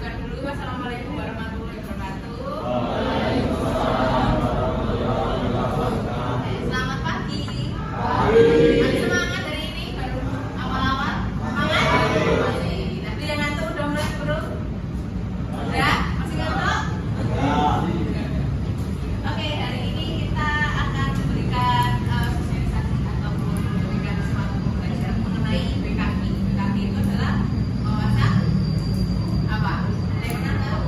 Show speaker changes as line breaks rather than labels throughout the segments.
buka dulu. Wassalamualaikum warahmatullahi wabarakatuh. Selamat pagi. Masih semangat hari ini, baru awal-awal. Semangat. Tapi yang ngantuk udah mulai turun. Udah? Masih ngantuk? Oke, hari ini kita akan memberikan sosialisasi ataupun memberikan suatu pembelajaran mengenai BKP. BKP itu adalah wawasan apa? Ada yang pernah tahu?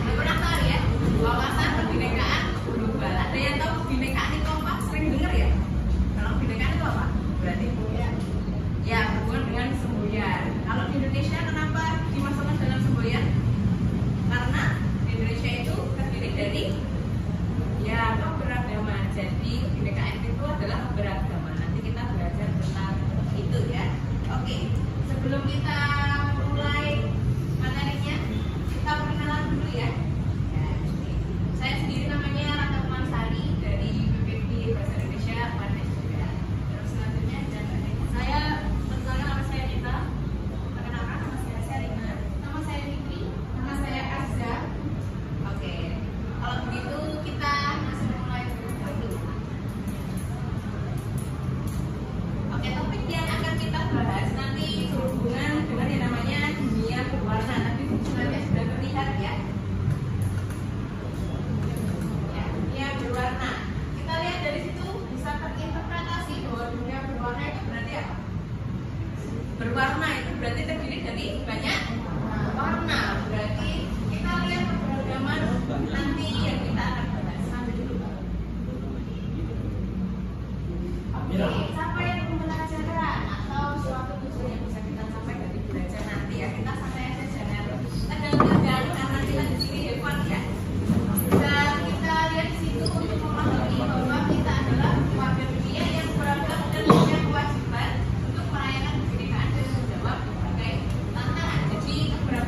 Ada pernah tahu ya? Wawasan kebinekaan global. Ada yang tahu kebinekaan itu apa? Sering dengar ya? Kalau kebinekaan itu apa? Berarti ya berhubungan dengan semboyan. Kalau di Indonesia kenapa dimasukkan dalam semboyan? Karena Indonesia itu terdiri dari ya keberagaman. Jadi kebinekaan itu adalah keberagaman. Nanti kita belajar tentang itu ya. Oke, sebelum kita mulai materinya, kita perkenalan dulu ya. Saya sendiri namanya Raka Mansari dari BPP Bahasa Indonesia Panes juga. Terus selanjutnya saya perkenalkan, nama saya Nita. Perkenalkan, nama saya Rina. Nama saya Fikri. Nama saya Azza. Oke, kalau begitu kita langsung mulai dulu. Oke, topik yang akan kita bahas nanti berhubungan dengan yang namanya dunia berwarna. Tapi hubungannya sudah terlihat ya. Ya, dunia berwarna. Kita lihat dari situ bisa terinterpretasi bahwa dunia berwarna itu berarti apa? Berwarna itu berarti terdiri dari banyak warna. Berarti kita lihat keberagaman nanti yang kita akan bahas. Sampai dulu. Oke, sampai pembelajaran atau suatu tujuan yang bisa kita capai dari belajar nanti ya. Kita santai aja, jangan tegang-tegang karena kita di sini hebat ya. Dan kita lihat di situ untuk memahami bahwa kita adalah warga dunia yang beragam dan punya kewajiban untuk merayakan kebinekaan dan menjawab berbagai tantangan. Jadi keberagaman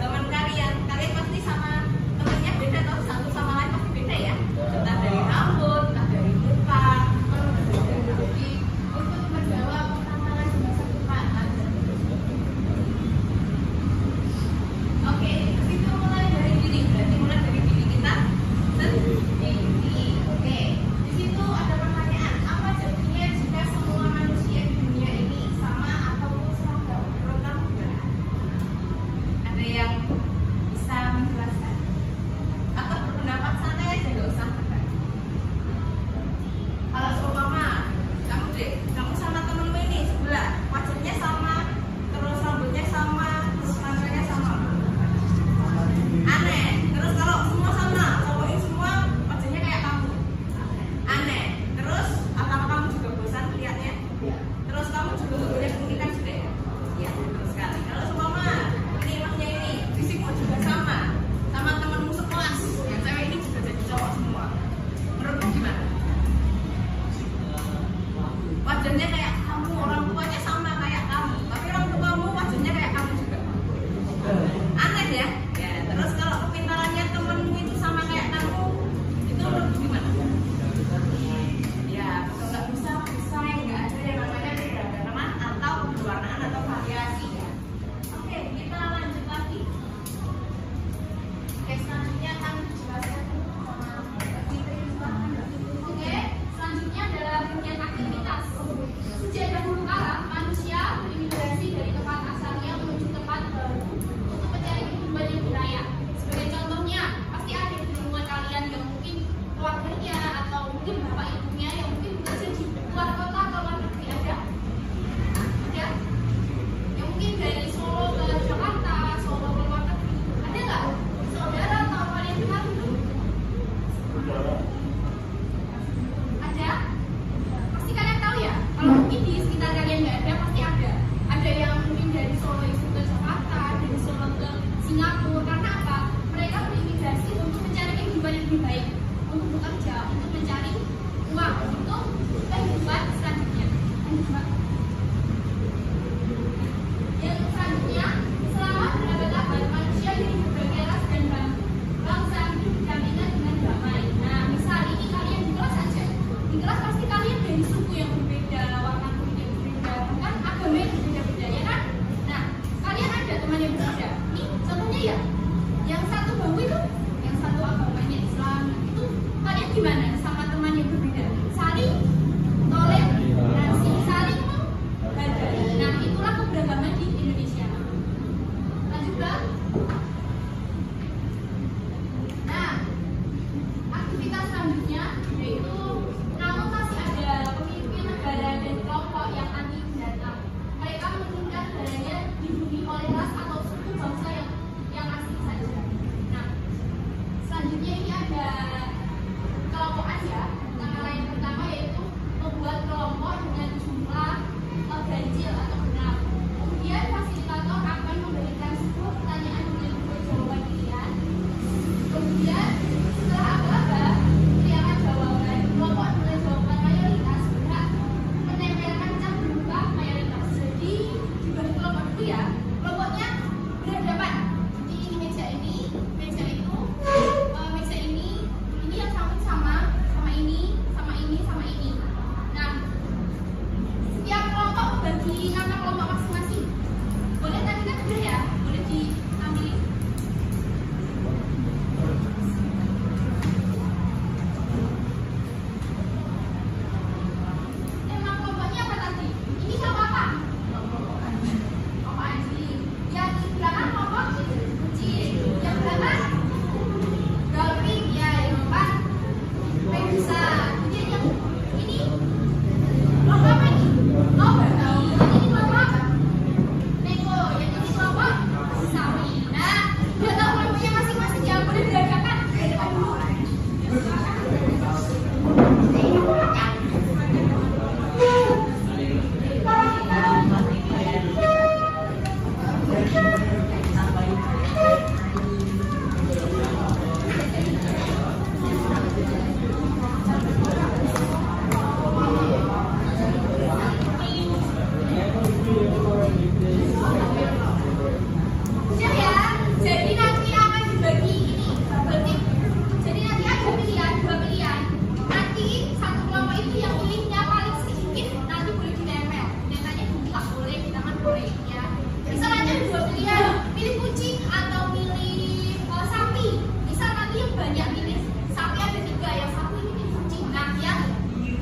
Ya. Misalnya dua pilihan, pilih kucing atau pilih sapi. Misal nanti yang banyak milih sapi ada 3, yang satu ini milih kucing. Nah, yang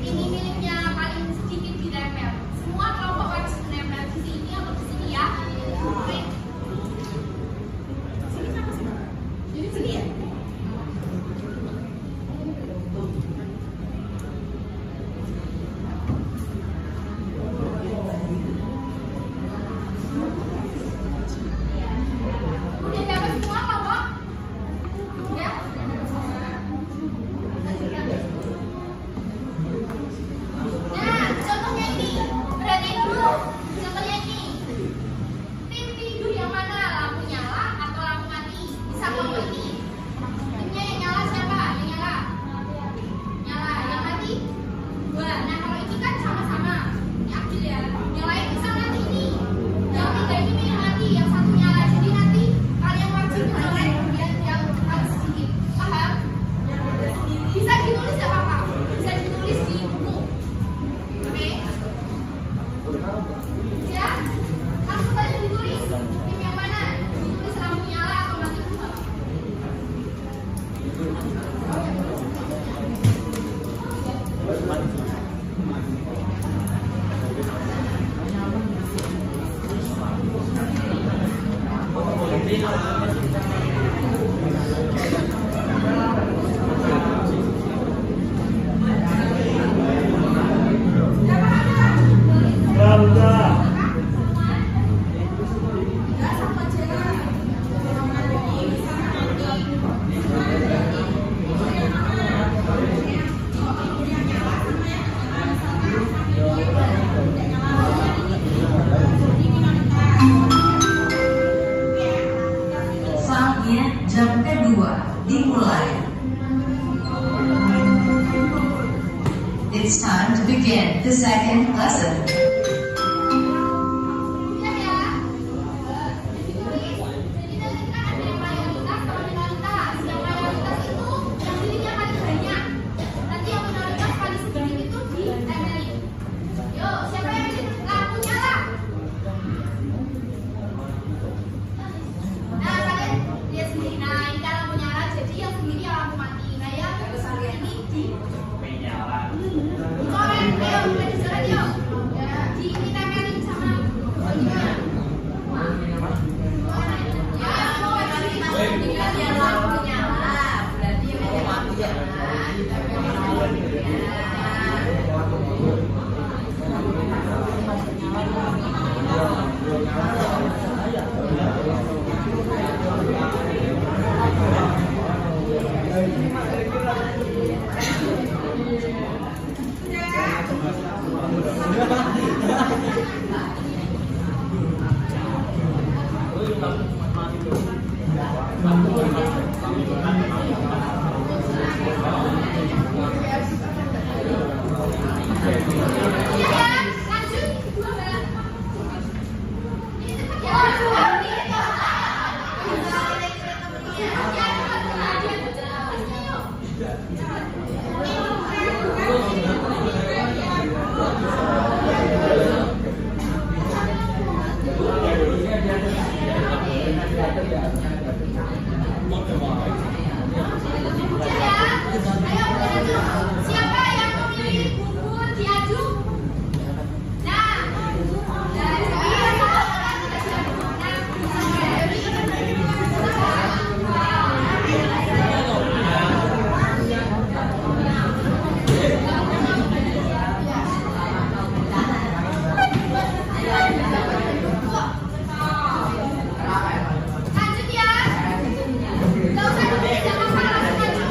ini miliknya paling sedikit ditempel. Semua kelompok wajib menempel di sini atau di sini ya. Oke. Jadi sini ya. Udah dapat semua kelompok? Udah? Nah, contohnya ini, perhatiin dulu. Contohnya ini, tim tidur yang mana? Lampu nyala atau lampu mati? Bisa kelompok ini. Timnya yang nyala siapa? Yang nyala? Nyala. Yang mati? 2. Nah, kalau ini kan sama-sama. Ini adil ya. Yang lain bisa nanti ini. Yang 3 ini milih mati, yang 1 nyala. Jadi nanti kalian wajib menolak yang paling sedikit. Paham? Bisa ditulis nggak apa-apa? Bisa ditulis di buku. Oke? Ya? Langsung aja ditulis. Tim yang mana? Ditulis lampu nyala atau mati dulu.
Saatnya jam kedua dimulai. It's time to begin the second lesson.
Udah ya? Ditulis. Jadi nanti kan ada yang mayoritas sama minoritas. Yang mayoritas itu yang pilihnya paling banyak. Nanti yang minoritas paling sedikit itu ditempelin. Yuk, siapa yang pilih lampu nyala? Nah, kalian lihat sendiri. Nah, ini kan lampu nyala, jadi yang sendiri yang lampu mati. Nah, yang ini di coret, ayo, udah dicoret yuk. Ya, ditempelin sama bagian. Ya, mau berarti masih yang lampu nyala. Berarti yang lampu nyala. Siapa yang memilih bubur diaduk? Nah, dari lanjut ya. Gak usah ditulis, gak masalah, langsung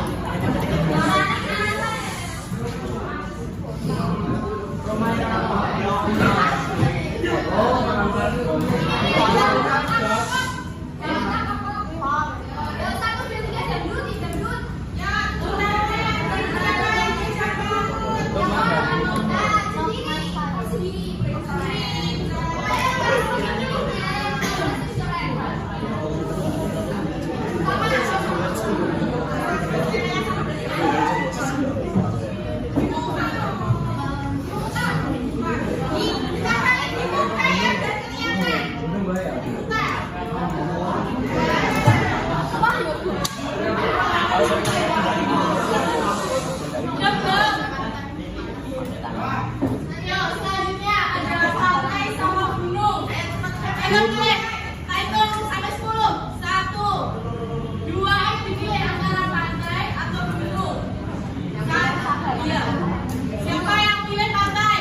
Ayo pilih. Hitung sampai 10. 1, 2, ayo dipilih antara pantai atau gunung. Iya. Siapa yang pilih pantai?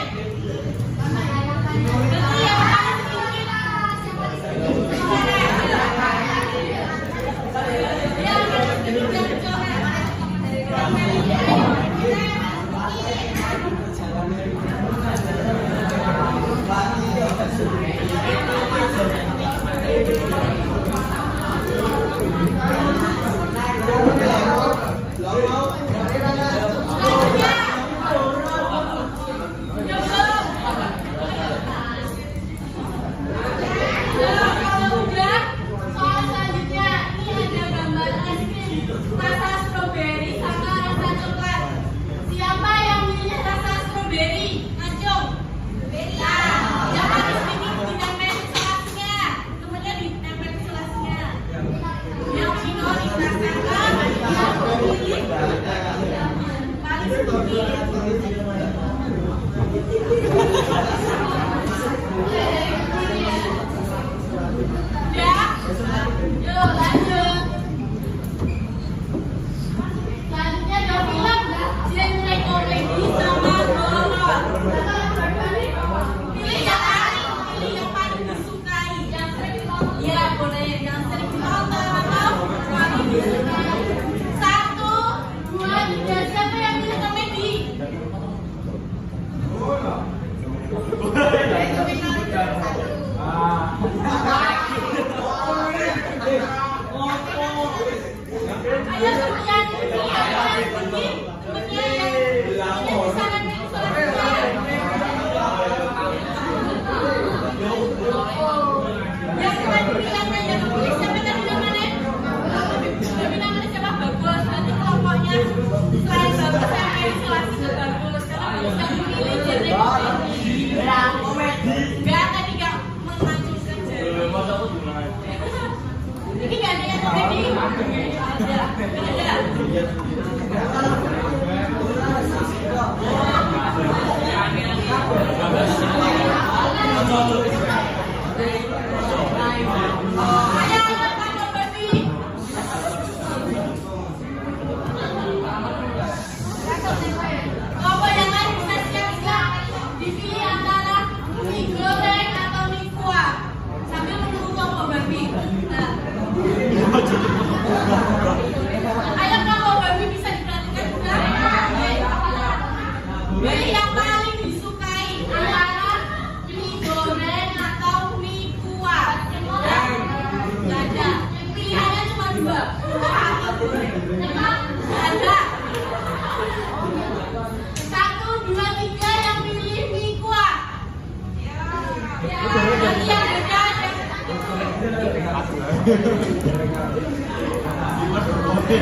Berarti yang paling tinggi siapa di sini?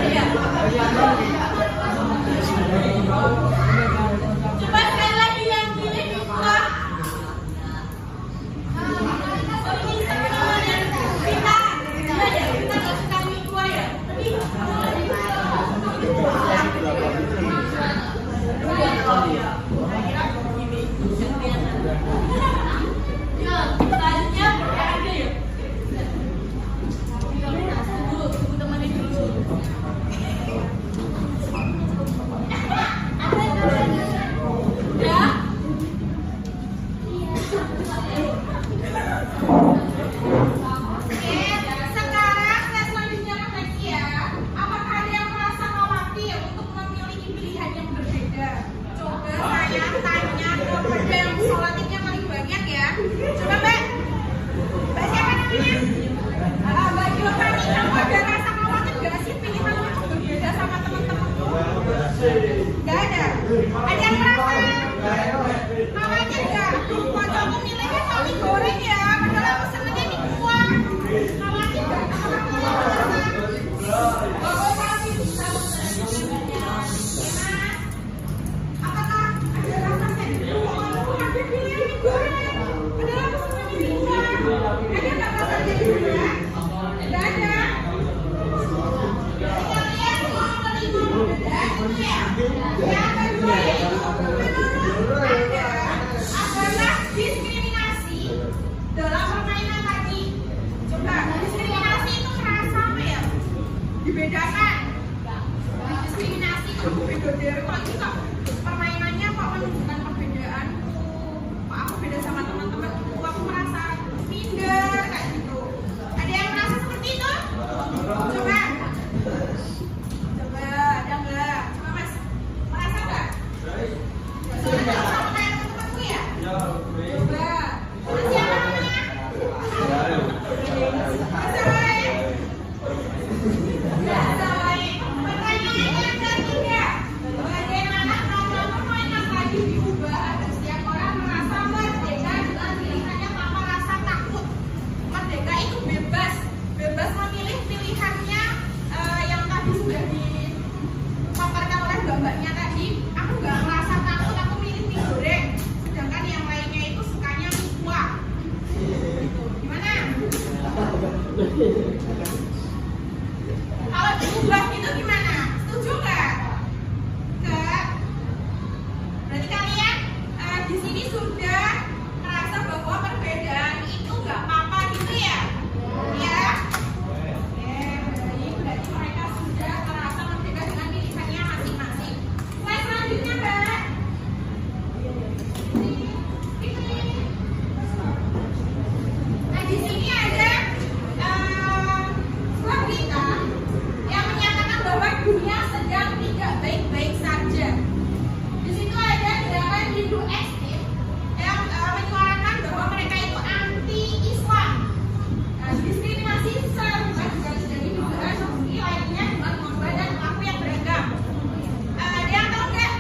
Ya, coba sekali lagi yang pilih Vita. Vita, kita nggak suka mie kuah ya. Selanjutnya ada ya. Teman-teman dulu. Kalau diubah gitu gimana? Setuju nggak? Nggak. Berarti kalian di sini sudah merasa bahwa perbedaan itu nggak apa-apa gitu ya? Ya. Baik. Berarti mereka sudah merasa merdeka dengan pilihannya masing-masing. Slide selanjutnya, Mbak. Nah, di sini ada sebuah berita yang menyatakan bahwa dunia sedang tidak baik-baik saja. Di situ ada gerakan Hindu ekstrim yang menyuarakan bahwa mereka itu anti-Islam. Nah, diskriminasi serupa juga terjadi di beberapa bumi lainnya dengan korban dan pelaku yang beragam. Ada yang tahu nggak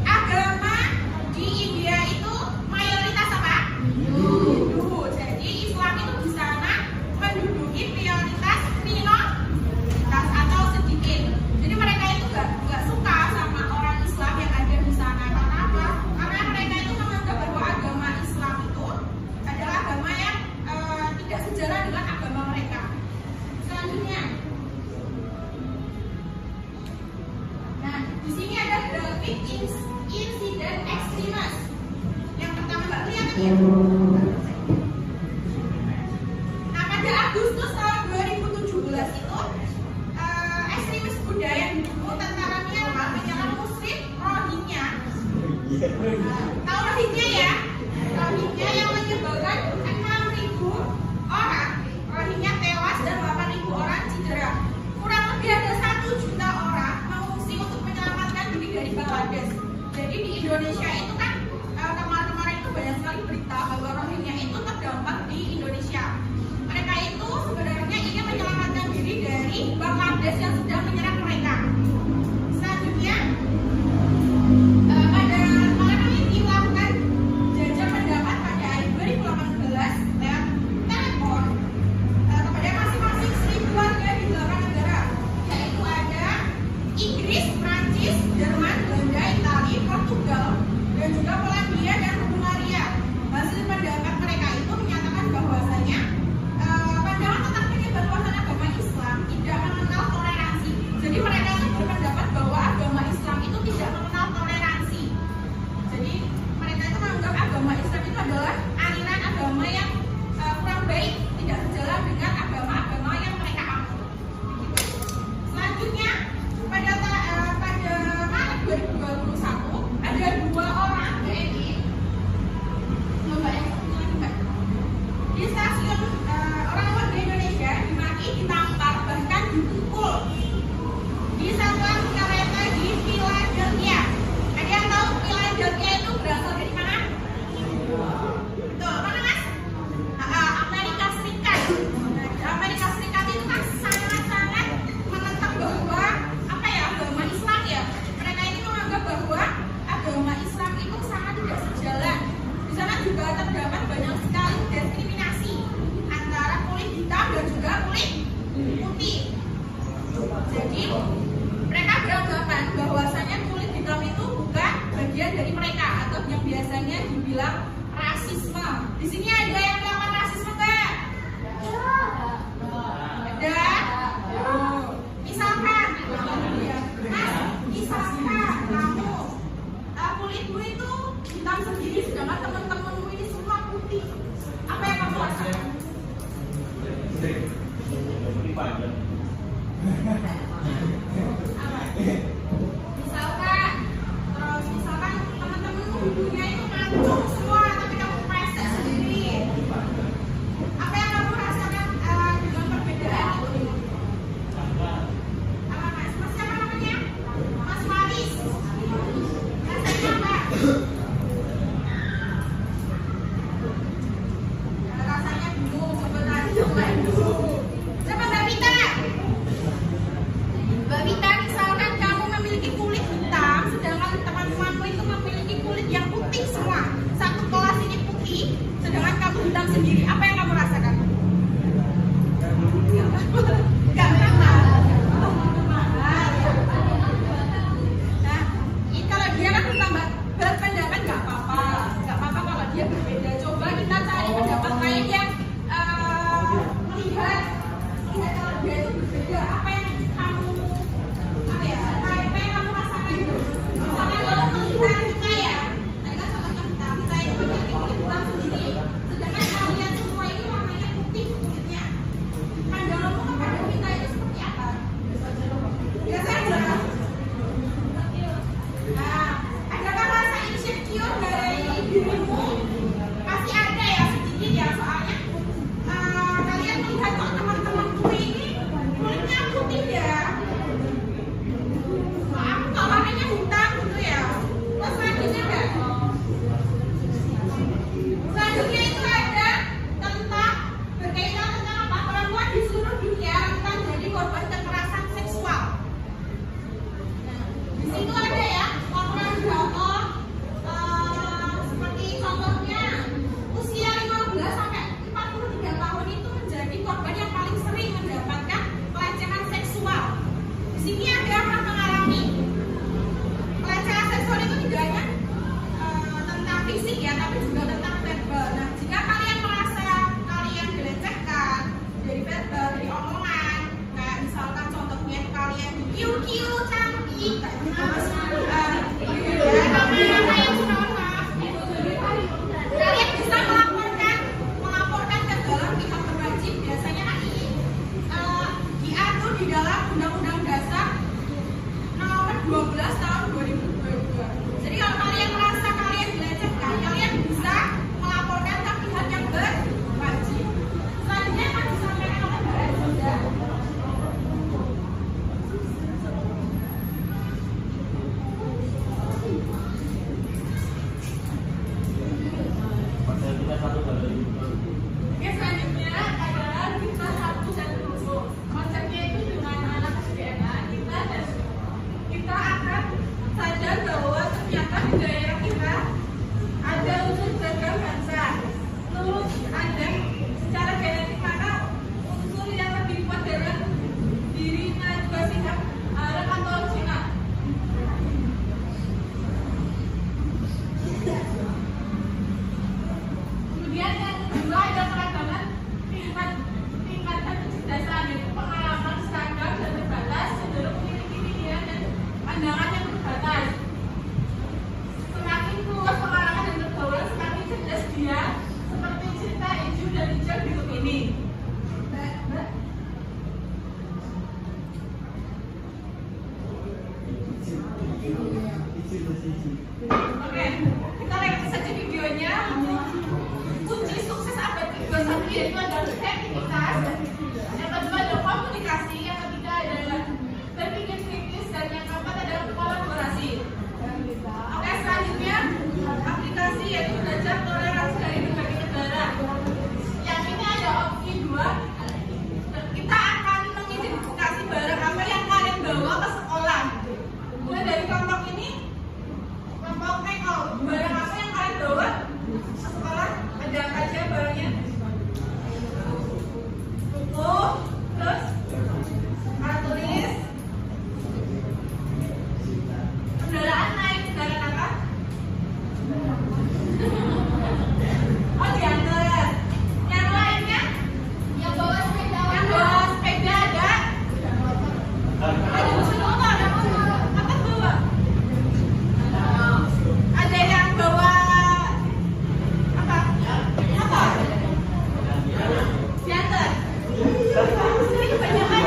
agama di India itu mayoritas apa? Hindu. Jadi Islam itu di sana menduduki prioritas minoritas atau sedikit. Jadi mereka itu nggak suka sama orang Islam yang ada di sana. Karena apa? Karena mereka itu menganggap bahwa agama Islam itu adalah agama yang tidak sejalan dengan agama mereka. Selanjutnya, nah di sini ada grafik insiden ekstremis. Yang pertama Mbak lihat ya. Nah, pada Agustus tahun 2017 itu ekstremis budaya didukung tentara Myanmar menyerang muslim Rohingya. Tahu Rohingya ya? Rohingya yang menyebabkan 6.000 orang Rohingya tewas dan 8.000 orang cedera. Kurang lebih ada 1 juta orang mengungsi untuk menyelamatkan diri dari Bangladesh. Jadi di Indonesia itu kan kemarin-kemarin itu banyak sekali berita bahwa Rohingya itu terdampak di Indonesia. Mereka itu sebenarnya ingin menyelamatkan diri dari Bangladesh yang sedang menyerang mereka. Selanjutnya, pada malam ini dilakukan jajak pendapat pada 2018 lewat telepon kepada masing-masing 1.000 warga di 8 negara, yaitu ada Inggris, Prancis, Jerman, Belanda, Italia, Portugal, dan juga Polandia dan Hungaria. Hasil pendapat mereka itu menyatakan bahwasanya pandangan tentang penyebarluasan agama Islam tidak mengenal toleransi. Jadi mereka itu berpendapat bahwa agama Islam itu tidak mengenal toleransi. Jadi mereka itu menganggap agama Islam itu adalah aliran agama yang kurang baik, tidak sejalan dengan agama-agama yang mereka anut. Selanjutnya, pada Maret 2021 ada 2 orang WNI di stasiun orang warga Indonesia dimaki, ditampar, bahkan dipukul di satuan kereta di Philadelphia. Ada yang tahu Philadelphia itu berasal dari mana? Betul, mana Mas? Amerika Serikat. Amerika Serikat itu kan sangat-sangat menentang bahwa agama Islam ya. Mereka ini menganggap bahwa agama Islam itu sangat tidak sejalan. Di sana juga terdapat banyak sekali diskriminasi antara kulit hitam dan juga kulit putih. Jadi mereka beranggapan bahwasanya kulit hitam itu bukan bagian dari mereka atau yang biasanya dibilang rasisme. Di sini ada yang melawan rasisme nggak? Ada. Misalkan, Mas, misalkan kamu kulitmu itu hitam sendiri, sedangkan teman-temanmu ini semua putih. Apa yang kamu rasakan? Misalkan teman-temanmu hidungnya itu mancung semua, tapi kamu pesek sendiri. Apa yang kamu rasakan dengan perbedaan itu? Apa Mas? Mas siapa namanya? Mas Maris. Rasanya apa? Rasanya bingung, sebenarnya dulu. Siapa Mbak Vita? Mbak Vita, misalkan kamu memiliki kulit hitam, sedangkan teman-temanmu itu memiliki kulit yang putih semua. Satu kelas ini putih, sedangkan kamu hitam sendiri. Apa yang kamu rasakan? Gak apa-apa. Nah, kalau dia kan tambah berpendapat gak apa-apa. Gak apa-apa kalau dia berbeda. Coba kita cari pendapat lain yang melihat kreativitas, yang kedua ada komunikasi, yang ketiga adalah berpikir kritis, dan yang keempat adalah kolaborasi. Oke, selanjutnya aplikasi yaitu belajar toleransi dari berbagai negara. Yang ini ada opsi 2. Kita akan mengidentifikasi barang apa yang kalian bawa ke sekolah. Mulai dari kelompok ini, kelompok Eko, barang apa yang kalian bawa ke sekolah? Ada apa aja barangnya? Buku, terus alat tulis, kendaraan naik, kendaraan apa? Oh, diantar. Yang lainnya? Yang bawa sepeda. Yang bawa sepeda ada? Ada motor. Apa bawa? Ada yang bawa apa? Apa? Diantar. Ini kebanyakan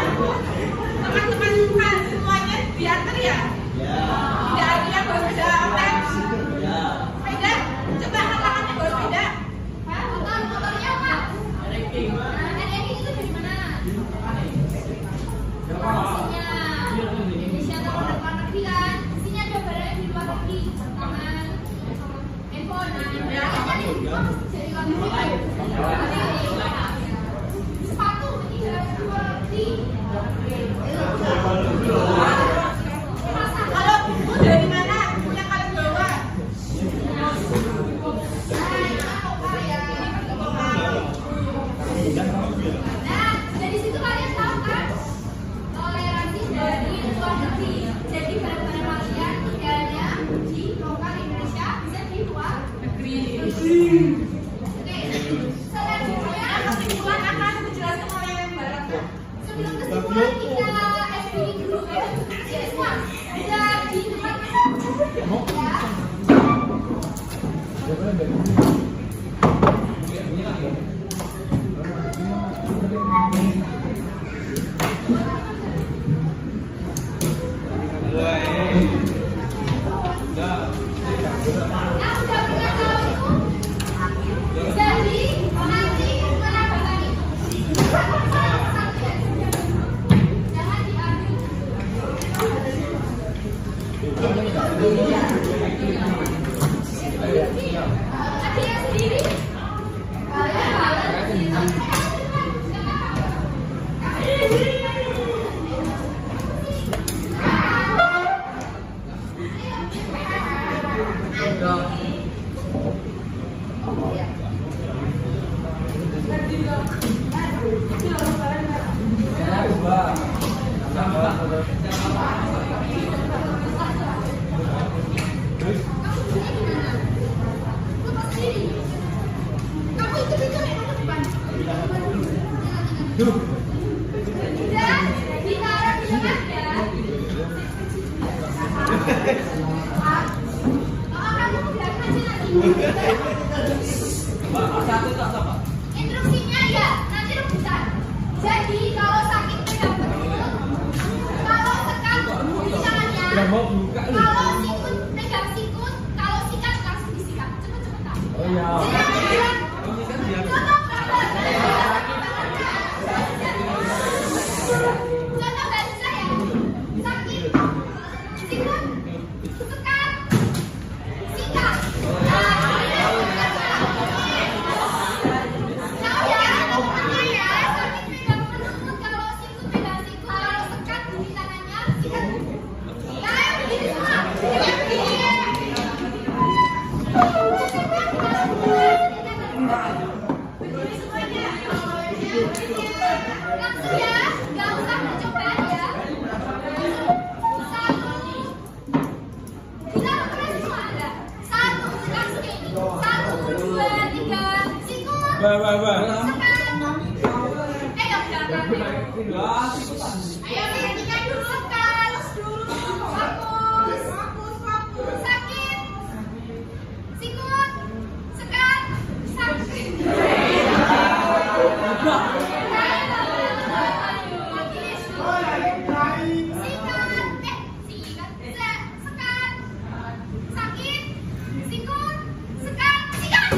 teman-teman semuanya diantar ya? Tidak ada yang bawa sepeda apa? Sepeda? Coba angkat-angkatnya bawa sepeda. Hah? Motornya apa? Ranking itu dari mana? Isinya Indonesia atau luar negeri kan? Isinya ada barang di luar negeri. Tangan, handphone, nah ini jadi luar negeri. Sepatu ini dari luar negeri. Kalau buku dari mana yang kalian bawa? Nah, dari situ kalian tahu kan toleransi dari luar negeri. Jadi barang-barang kalian tidak hanya di lokal Indonesia, bisa di luar negeri. Oke, selanjutnya kesimpulan akan dijelaskan oleh yang barang. Sebelum kesimpulan kita SPI dulu ya. Semua sudah di depan ya. Yang sudah pernah tahu itu, jadi nanti menambahkan itu. Jangan diambil. Hadiah sendiri. Kamu itu ditaruh di depan. Dan ditaruh di depan ya. Kamu bilang aja nanti. Instruksinya ya, nanti rebutan. Jadi kalau sakit pegang perut, kalau tekan di tangannya, kalau sikut pegang sikut, kalau sikat langsung disikat. Cepet-cepetan. Contoh dari saya, sakit, sikut, tekan, sikat. Langsung ya, nggak usah percobaan ya. Satu, kita keras semua ada. Satu, langsung kayak ini. 1, 2, 3, sikut. Sekarang, jangan. Ayo perhatikan dulu, halus dulu. Fokus. Sakit, sikut, sekat, sakit. Sikat, sakit, sikut, sekat, sikat.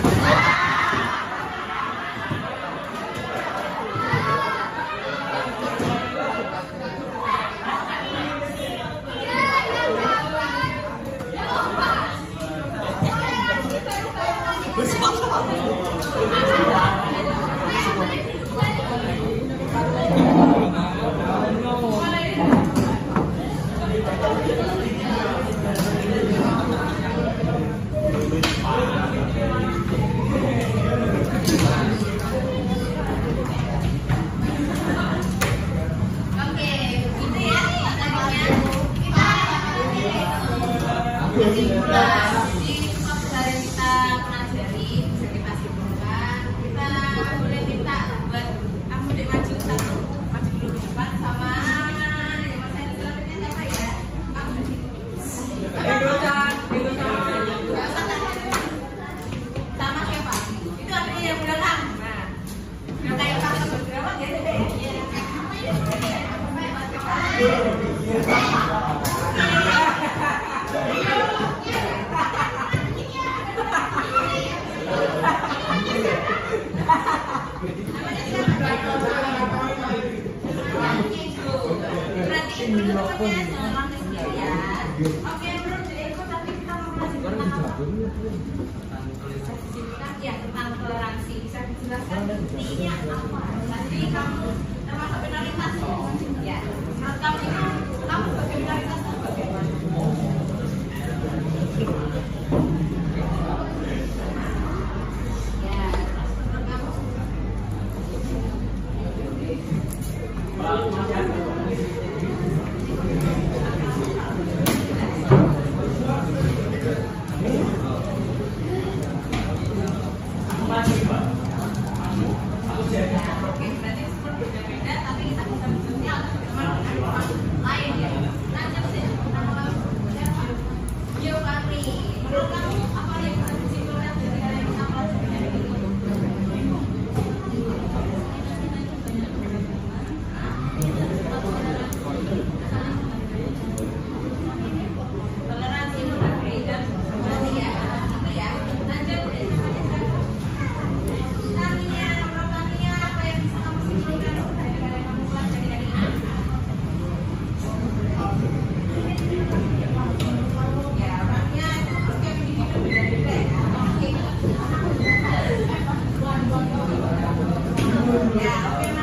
semuanya jangan lantai sendirian. Oke, bro, jadi itu tadi kita mau belajar tentang apa? Bisa disebutkan ya tentang toleransi. Bisa dijelaskan intinya apa? Nanti kamu termasuk minoritas ya. Menurut kamu itu kamu sebagai minoritas itu bagaimana? Ya, menurut kamu? Oke, berarti seperti berbeda, tapi kita bisa menjawabnya teman dengan orang lain ya. Lanjut sih, nama siapa? Giovanni. Menurut kamu apa yang bisa disimpulkan dari hal yang kita pelajari hari ini? Toleransi menghargai dan berarti ya, itu ya. Lanjut deh, Tania, menurut Tania apa yang bisa kamu simpulkan dari hal yang kamu pelajari hari ini? Ya, orangnya itu setiap individu beda-beda ya. Oke. Ya, oke.